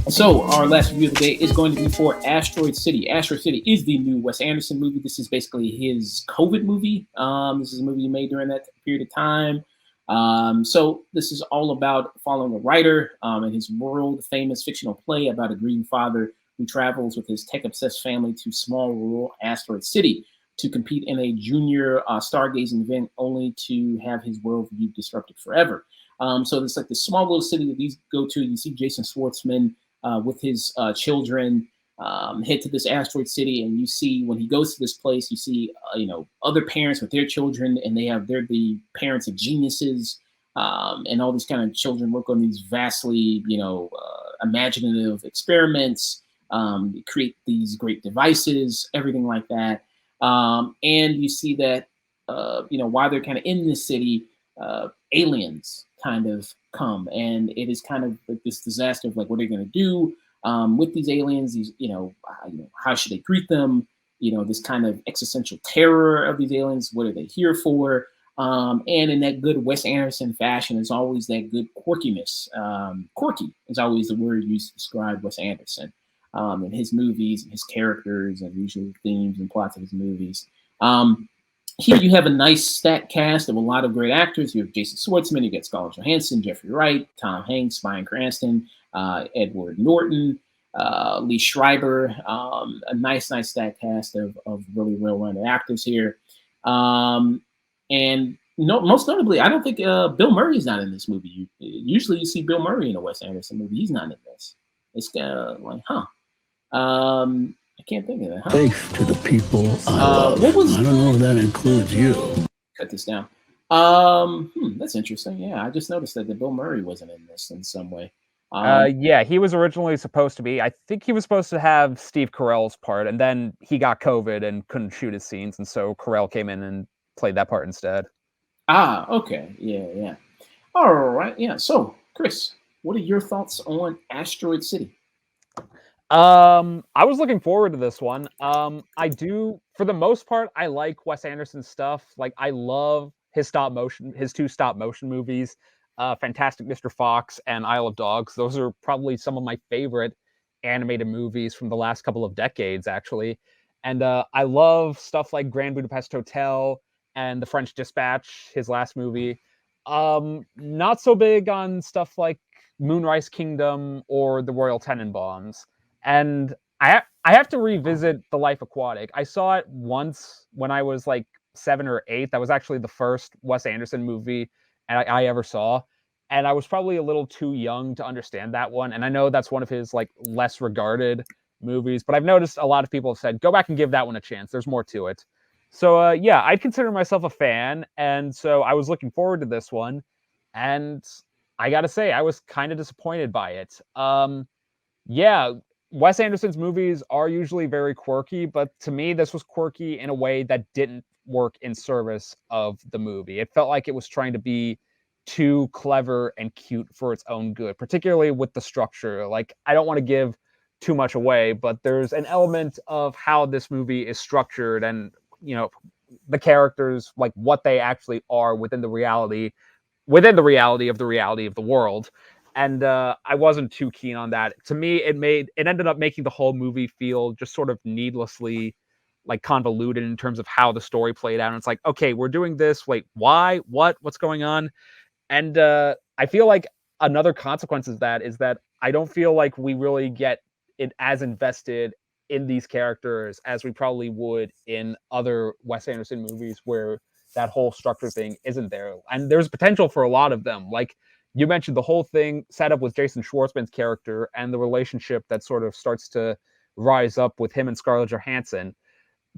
So our last review of the day is going to be for Asteroid City. Asteroid City is the new Wes Anderson movie. This is basically his COVID movie. This is a movie he made during that period of time. So this is all about following a writer and his world-famous fictional play about a grieving father who travels with his tech-obsessed family to small rural Asteroid City to compete in a junior stargazing event, only to have his worldview disrupted forever. So it's like this small little city that these go to. You see Jason Schwartzman with his children head to this asteroid city, and you see when he goes to this place, you see other parents with their children, and they're the parents of geniuses, and all these kind of children work on these vastly imaginative experiments, create these great devices, everything like that, and you see that while they're kind of in this city, aliens kind of come, and it is kind of like this disaster of like, what are they going to do with these aliens? These, how should they greet them? This kind of existential terror of these aliens. What are they here for? And in that good Wes Anderson fashion, is always that good quirkiness. Quirky is always the word used to describe Wes Anderson in his movies and his characters and usual themes and plots of his movies. Here you have a nice stacked cast of a lot of great actors. You have Jason Schwartzman, you get Scarlett Johansson, Jeffrey Wright, Tom Hanks, Bryan Cranston, Edward Norton, Lee Schreiber. A nice stacked cast of really well-rounded actors here. And most notably, I don't think Bill Murray's not in this movie. Usually you see Bill Murray in a Wes Anderson movie. He's not in this. It's like, I can't think of that. Thanks to the people I love. I don't know if that includes you. Cut this down. That's interesting. Yeah, I just noticed that Bill Murray wasn't in this in some way. Yeah, he was originally supposed to be. I think he was supposed to have Steve Carell's part, and then he got COVID and couldn't shoot his scenes, and so Carell came in and played that part instead. Okay. Yeah. All right. Yeah. So, Chris, what are your thoughts on Asteroid City? I was looking forward to this one. I do, for the most part, I like Wes Anderson's stuff. Like, I love his two stop motion movies, Fantastic Mr. Fox and Isle of Dogs. Those are probably some of my favorite animated movies from the last couple of decades, actually. And I love stuff like Grand Budapest Hotel and The French Dispatch, his last movie. Not so big on stuff like Moonrise Kingdom or The Royal Tenenbaums. And I have to revisit The Life Aquatic. I saw it once when I was like 7 or 8. That was actually the first Wes Anderson movie I ever saw. And I was probably a little too young to understand that one. And I know that's one of his like less regarded movies, but I've noticed a lot of people have said, go back and give that one a chance. There's more to it. So yeah, I'd consider myself a fan. And so I was looking forward to this one. And I got to say, I was kind of disappointed by it. Yeah, Wes Anderson's movies are usually very quirky, but to me, this was quirky in a way that didn't work in service of the movie. It felt like it was trying to be too clever and cute for its own good, particularly with the structure. Like, I don't want to give too much away, but there's an element of how this movie is structured and, the characters, like what they actually are within the reality of the world. And I wasn't too keen on that. To me, it ended up making the whole movie feel just sort of needlessly like convoluted in terms of how the story played out. And it's like, okay, we're doing this. Wait, why? What's going on? And I feel like another consequence of that is that I don't feel like we really get it as invested in these characters as we probably would in other Wes Anderson movies where that whole structure thing isn't there. And there's potential for a lot of them. Like, you mentioned the whole thing set up with Jason Schwartzman's character and the relationship that sort of starts to rise up with him and Scarlett Johansson.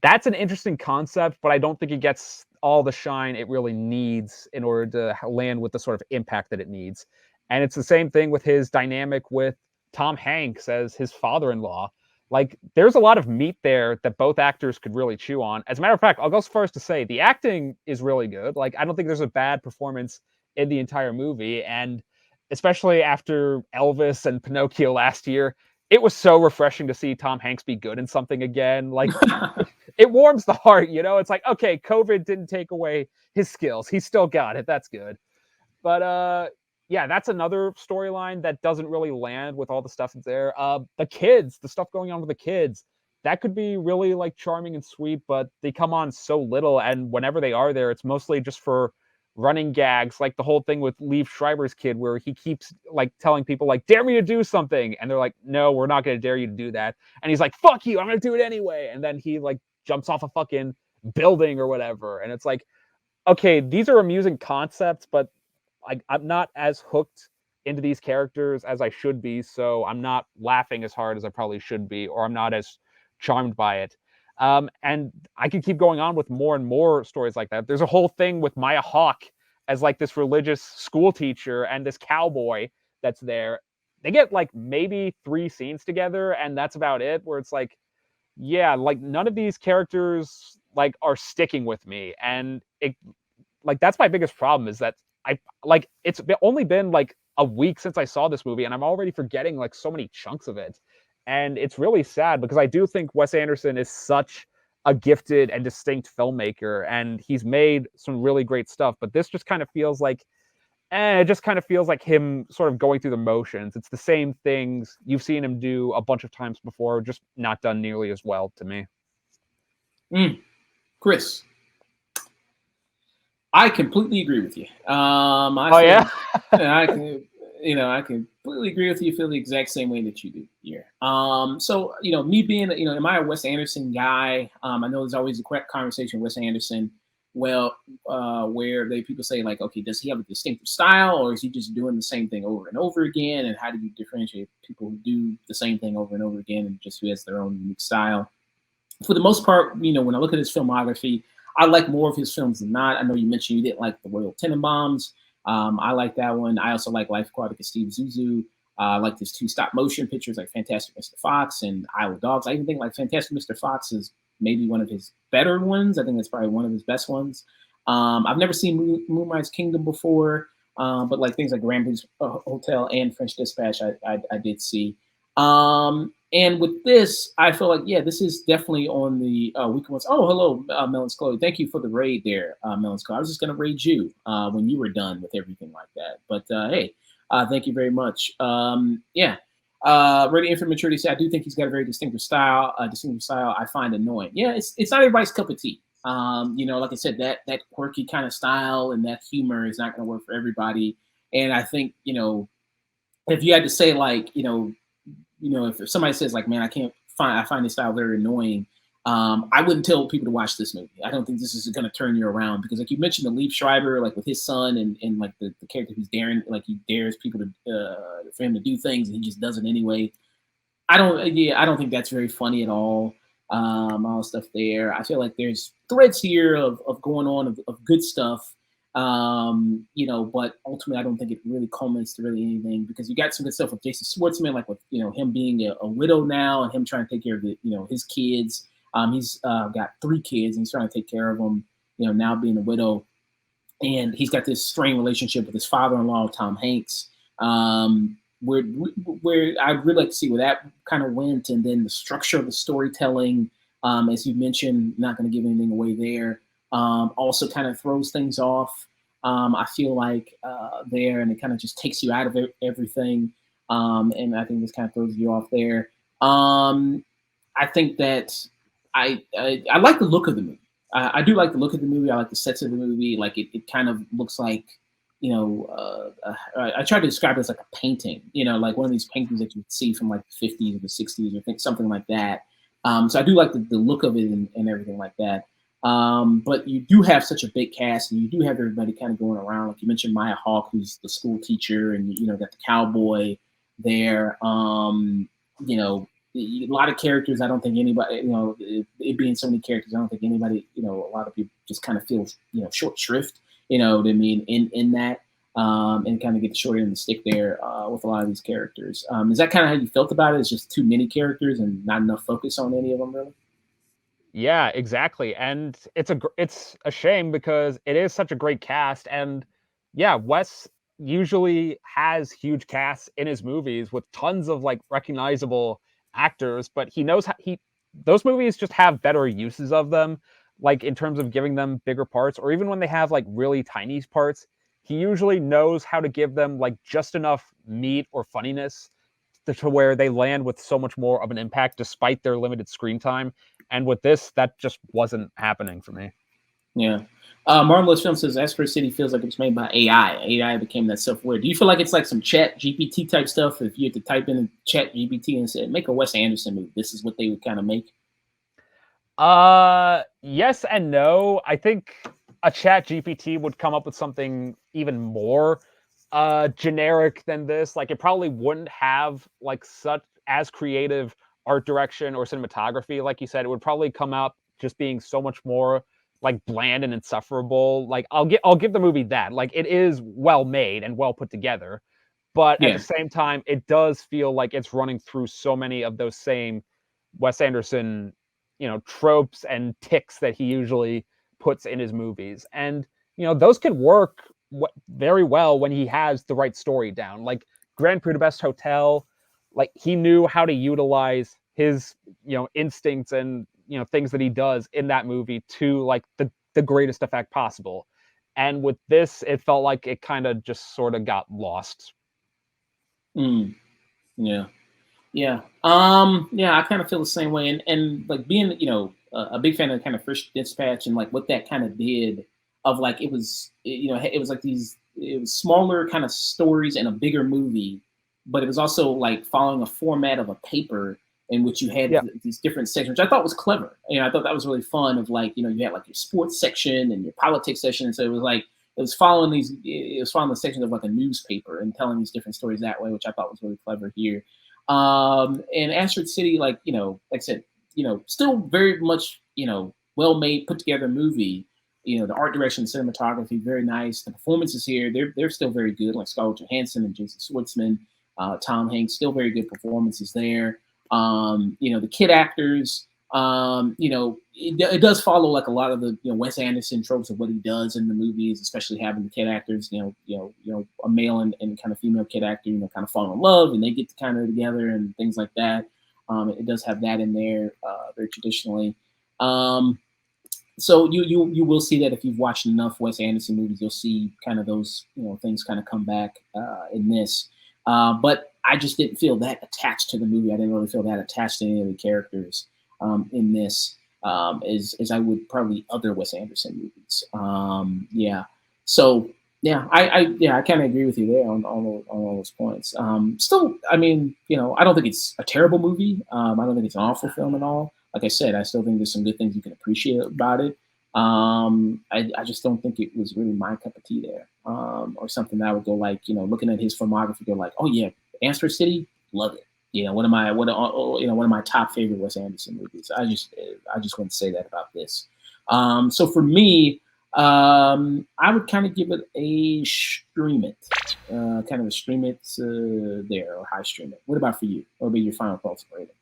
That's an interesting concept, but I don't think it gets all the shine it really needs in order to land with the sort of impact that it needs. And it's the same thing with his dynamic with Tom Hanks as his father-in-law. Like, there's a lot of meat there that both actors could really chew on. As a matter of fact, I'll go so far as to say the acting is really good. Like, I don't think there's a bad performance in the entire movie. And especially after Elvis and Pinocchio last year, it was so refreshing to see Tom Hanks be good in something again. Like, it warms the heart, you know? It's like, okay, COVID didn't take away his skills. He still got it. That's good. But yeah, that's another storyline that doesn't really land with all the stuff that's there. The kids, the stuff going on with the kids, that could be really like charming and sweet, but they come on so little, and whenever they are there, it's mostly just for running gags, like the whole thing with Liev Schreiber's kid, where he keeps like telling people like, "Dare me to do something," and they're like, "No, we're not going to dare you to do that," and he's like, "Fuck you, I'm going to do it anyway," and then he like jumps off a fucking building or whatever, and it's like, okay, these are amusing concepts, but I'm not as hooked into these characters as I should be, so I'm not laughing as hard as I probably should be, or I'm not as charmed by it. And I could keep going on with more and more stories like that. There's a whole thing with Maya Hawke as like this religious school teacher and this cowboy that's there. They get like maybe 3 scenes together, and that's about it. Where it's like, yeah, like none of these characters like are sticking with me, and it like that's my biggest problem is that I like only been like a week since I saw this movie, and I'm already forgetting like so many chunks of it. And it's really sad because I do think Wes Anderson is such a gifted and distinct filmmaker, and he's made some really great stuff. But this just kind of feels like, it just kind of feels like him sort of going through the motions. It's the same things you've seen him do a bunch of times before, just not done nearly as well to me. Chris, I completely agree with you. Yeah? I can, I completely agree with you. Feel the exact same way that you do here. So me being, am I a Wes Anderson guy? I know there's always a quick conversation with Wes Anderson. Well, where people say like, okay, does he have a distinctive style, or is he just doing the same thing over and over again? And how do you differentiate people who do the same thing over and over again and just who has their own unique style? For the most part, when I look at his filmography, I like more of his films than not. I know you mentioned you didn't like The Royal Tenenbaums. I like that one. I also like Life Aquatic of Steve Zissou. I like his 2 stop motion pictures like Fantastic Mr. Fox and Isle of Dogs. I even think like Fantastic Mr. Fox is maybe one of his better ones. I think that's probably one of his best ones. I've never seen Moonrise Kingdom before, but like things like Grand Budapest Hotel and French Dispatch, I did see. And with this, I feel like, yeah, this is definitely on the weaker ones. Oh, hello, Melons Chloe. Thank you for the raid there, Melons Chloe. I was just going to raid you when you were done with everything like that. But hey, thank you very much. Yeah. Ready for Maturity said, I do think he's got a very distinctive style. I find annoying. Yeah, it's not everybody's cup of tea. Like I said, that quirky kind of style and that humor is not going to work for everybody. And I think, if you had to say like, if somebody says like, man, I find this style very annoying, I wouldn't tell people to watch this movie. I don't think this is going to turn you around because like you mentioned the Liev Schreiber, like with his son and like the character who's daring, like he dares people for him to do things and he just does it anyway. I don't think that's very funny at all. All the stuff there. I feel like there's threads here of going on of good stuff. But ultimately I don't think it really culminates to really anything because you got some good stuff with Jason Schwartzman, like with him being a widow now and him trying to take care of his kids. He's got 3 kids and he's trying to take care of them, now being a widow. And he's got this strained relationship with his father-in-law, Tom Hanks, where I'd really like to see where that kind of went. And then the structure of the storytelling, as you mentioned, not going to give anything away there. Also kind of throws things off. I feel like there, and it kind of just takes you out of everything. And I think this kind of throws you off there. I think that I like the look of the movie. I do like the look of the movie. I like the sets of the movie. Like it kind of looks like, I try to describe it as like a painting, like one of these paintings that you would see from like the 50s or the 60s or something like that. So I do like the look of it and everything like that. But you do have such a big cast and you do have everybody kind of going around. Like you mentioned Maya Hawke, who's the school teacher, and got the cowboy there. A lot of characters. I don't think anybody, it being so many characters, I don't think anybody, a lot of people just kind of feel, short shrift, what I mean, in that, and kind of get the short end of the stick there with a lot of these characters. Is that kind of how you felt about it? It's just too many characters and not enough focus on any of them, really? Yeah, exactly. And it's a shame because it is such a great cast. And yeah, Wes usually has huge casts in his movies with tons of like recognizable actors, but he knows how those movies just have better uses of them, like in terms of giving them bigger parts, or even when they have like really tiny parts, he usually knows how to give them like just enough meat or funniness to where they land with so much more of an impact despite their limited screen time. And with this, that just wasn't happening for me. Yeah. Marvelous Film says Asteroid City feels like it was made by AI. AI became that self-aware. Do you feel like it's like some Chat GPT type stuff? If you had to type in Chat GPT and say, make a Wes Anderson movie, this is what they would kind of make? Yes and no. I think a Chat GPT would come up with something even more generic than this. Like, it probably wouldn't have like such as creative art direction or cinematography. Like you said, it would probably come out just being so much more like bland and insufferable. Like, I'll give the movie that. Like, it is well made and well put together, but at the same time, it does feel like it's running through so many of those same Wes Anderson, tropes and ticks that he usually puts in his movies. And, those could work very well when he has the right story down. Like Grand Budapest Hotel, like he knew how to utilize his, instincts and, things that he does in that movie to like the greatest effect possible. And with this, it felt like it kind of just sort of got lost. Yeah. Yeah. Yeah, I kind of feel the same way. And like being, a big fan of the kind of First Dispatch and like what that kind of did of like, it was like it was smaller kind of stories and a bigger movie, but it was also like following a format of a paper in which you had these different sections, which I thought was clever. I thought that was really fun of like, you had like your sports section and your politics section. And so it was following the sections of like a newspaper and telling these different stories that way, which I thought was really clever here. And Asteroid City, like I said, still very much, well made, put together movie. The art direction, cinematography, very nice. The performances here, they're still very good. Like Scarlett Johansson and Jason Schwartzman, Tom Hanks, still very good performances there. The kid actors, it does follow like a lot of the Wes Anderson tropes of what he does in the movies, especially having the kid actors, a male and kind of female kid actor, kind of fall in love and they get to kind of together and things like that. It does have that in there very traditionally. So you will see that if you've watched enough Wes Anderson movies, you'll see kind of those things kind of come back in this. But I just didn't feel that attached to the movie. I didn't really feel that attached to any of the characters in this as I would probably other Wes Anderson movies. So I kind of agree with you there on all those points. Still, I mean, I don't think it's a terrible movie. I don't think it's an awful film at all. Like I said, I still think there's some good things you can appreciate about it. I just don't think it was really my cup of tea there, or something that I would go like, looking at his filmography, go like, oh yeah, Asteroid City, love it. One of my top favorite Wes Anderson movies. I just wouldn't say that about this. So for me, I would kind of give it a stream it, kind of a stream it there, or high stream it. What about for you? What would be your final thoughts for it?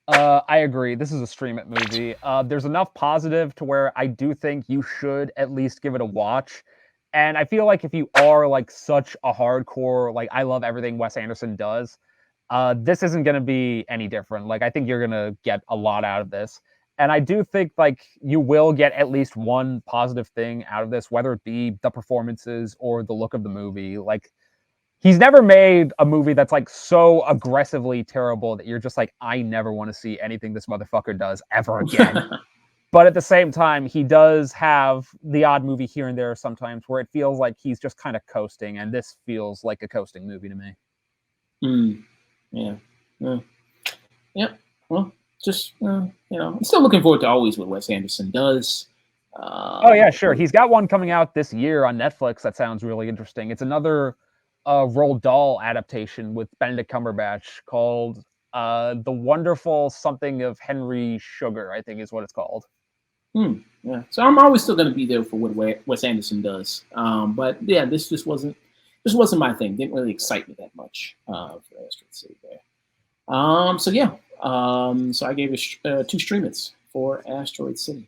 I agree. This is a stream it movie. There's enough positive to where I do think you should at least give it a watch. And I feel like if you are like such a hardcore, like I love everything Wes Anderson does, this isn't going to be any different. Like I think you're going to get a lot out of this. And I do think like you will get at least one positive thing out of this, whether it be the performances or the look of the movie. Like he's never made a movie that's like so aggressively terrible that you're just like, I never want to see anything this motherfucker does ever again. But at the same time, he does have the odd movie here and there sometimes where it feels like he's just kind of coasting, and this feels like a coasting movie to me. Yeah. Well, just I'm still looking forward to always what Wes Anderson does. Oh yeah, sure. He's got one coming out this year on Netflix that sounds really interesting. It's another Roald Dahl adaptation with Benedict Cumberbatch called The Wonderful Something of Henry Sugar, I think is what it's called. Yeah. So I'm always still going to be there for what Wes Anderson does. But yeah, this just wasn't my thing. Didn't really excite me that much for Asteroid City there. So I gave it 2 streamers for Asteroid City.